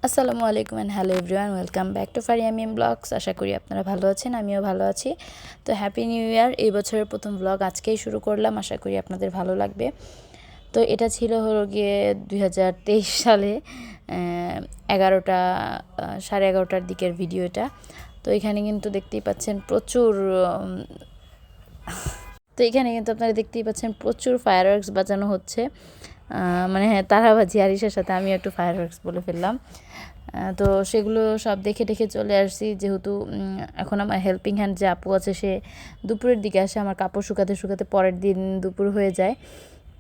আসসালামু আলাইকুম and hello everyone, welcome back to Fariamim blogs. আশা করি আপনারা ভালো আছেন, আমিও ভালো আছি। তো হ্যাপি নিউ ইয়ার। এই বছরের প্রথম ব্লগ আজকেই শুরু করলাম, আশা করি আপনাদের ভালো লাগবে। তো এটা ছিল হলো গিয়ে 2023 সালে 11টা 11:30টার দিকের ভিডিও এটা। তো এখানে কিন্তু দেখতেই পাচ্ছেন আপনারা দেখতেই পাচ্ছেন প্রচুর ফায়ারওয়ার্কস বাজানো হচ্ছে। মানে হ্যাঁ, তারাবাজি আরিশার সাথে আমি একটু ফায়ারওয়ার্কস বলে ফেললাম। তো সেগুলো সব দেখে দেখে চলে আসছি, যেহেতু এখন আমার হেল্পিং হ্যান্ড যে আপু আছে সে দুপুরের দিকে আসে, আমার কাপড় শুকাতে শুকাতে পরের দিন দুপুর হয়ে যায়।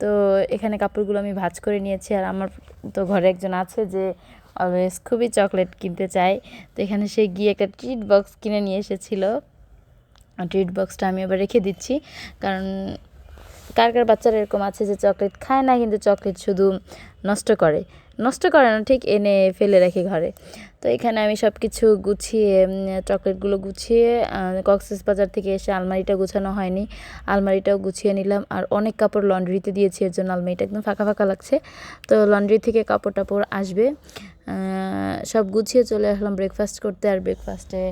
তো এখানে কাপড়গুলো আমি ভাঁজ করে নিয়েছি। আর আমার তো ঘরে একজন আছে যে অলওয়েজ খুবই চকলেট কিনতে চায়। তো এখানে সে গিয়ে একটা ট্রিট বক্স কিনে নিয়ে এসেছিলো। ট্রিট বক্সটা আমি আবার রেখে দিচ্ছি, কারণ কার কার বাচ্চারা এরকম আছে যে চকলেট খায় না, কিন্তু চকলেট শুধু নষ্ট করে না ঠিক, এনে ফেলে রাখি ঘরে। তো এখানে আমি সব কিছু গুছিয়ে চকলেটগুলো গুছিয়ে কক্সেস বাজার থেকে এসে আলমারিটা গুছানো হয়নি, আলমারিটাও গুছিয়ে নিলাম। আর অনেক কাপড় লন্ড্রিতে দিয়েছি, এর জন্য আলমারিটা একদম ফাঁকা ফাঁকা লাগছে। তো লন্ড্রি থেকে কাপড় টাপড় আসবে, সব গুছিয়ে চলে আসলাম ব্রেকফাস্ট করতে। আর ব্রেকফাস্টে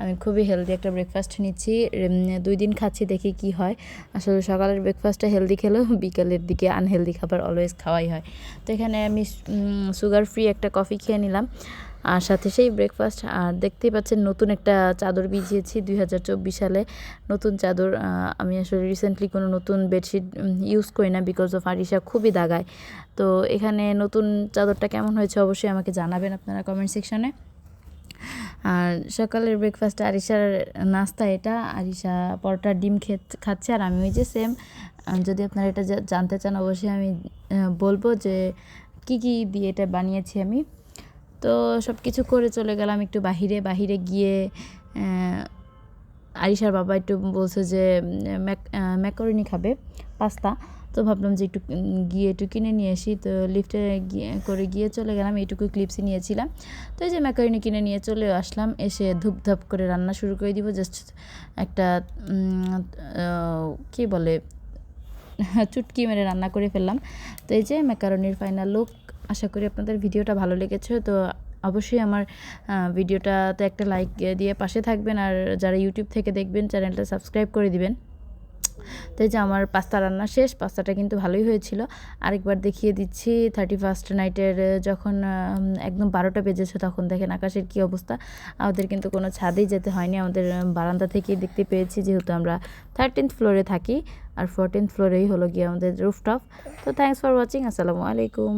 আমি খুবই হেলদি একটা ব্রেকফাস্ট নিচ্ছি, 2 দিন খাচ্ছি, দেখি কি হয়। আসলে সকালের ব্রেকফাস্টটা হেলদি খেলেও বিকালের দিকে আনহেলদি খাবার অলওয়েজ খাওয়াই হয়। তো এখানে আমি সুগার ফ্রি একটা কফি খেয়ে নিলাম, আর সাথে সেই ব্রেকফাস্ট। আর দেখতেই পাচ্ছেন নতুন একটা চাদর বিছিয়েছি 2024 সালে, নতুন চাদর। আমি আসলে রিসেন্টলি কোনো নতুন বেডশিট ইউজ করি না, বিকজ অফ আরিশা খুবই দাগায়। তো এখানে নতুন চাদরটা কেমন হয়েছে অবশ্যই আমাকে জানাবেন আপনারা কমেন্ট সেকশনে। আর সকালের ব্রেকফাস্টে আরিশার নাস্তা এটা, আরিশা পরোটা ডিম খাচ্ছে, আর আমি ওই যে সেম। যদি আপনারা এটা জানতে চান অবশ্যই আমি বলবো যে কি কি দিয়ে এটা বানিয়েছি আমি। তো সব কিছু করে চলে গেলাম একটু বাহিরে গিয়ে আরিশার বাবা একটু বলছে যে ম্যাকারনি খাবে, পাস্তা। তো ভাবলাম যে একটু কিনে নিয়ে আসি। তো লিফটে গিয়ে চলে গেলাম, এইটুকু ক্লিপসই নিয়েছিলাম। তো এই যে ম্যাকারনি কিনে নিয়ে চলে আসলাম, এসে ধুপধাপ করে রান্না শুরু করে দিব। জাস্ট একটা কী বলে চুটকি মেরে রান্না করে ফেললাম। তো এই যে ম্যাকারনির ফাইনাল লুক। আশা করি আপনাদের ভিডিওটা ভালো লেগেছে। তো অবশ্যই আমার ভিডিওটাতে একটা লাইক দিয়ে পাশে থাকবেন, আর যারা ইউটিউব থেকে দেখবেন চ্যানেলটা সাবস্ক্রাইব করে দিবেন। তো এই যে আমার পাস্তা রান্না শেষ, পাস্তাটা কিন্তু ভালোই হয়েছিল। আরেকবার দেখিয়ে দিচ্ছি 31st নাইটের যখন একদম 12টা বেজেছে, তখন দেখেন আকাশের কী অবস্থা। আমাদের কিন্তু কোনো ছাদেই যেতে হয়নি, আমাদের বারান্দা থেকেই দেখতে পেয়েছি, যেহেতু আমরা 13th ফ্লোরে থাকি, আর 14th ফ্লোরেই হলো গিয়ে আমাদের রুফটপ। তো থ্যাংকস ফর ওয়াচিং, আসসালামু আলাইকুম।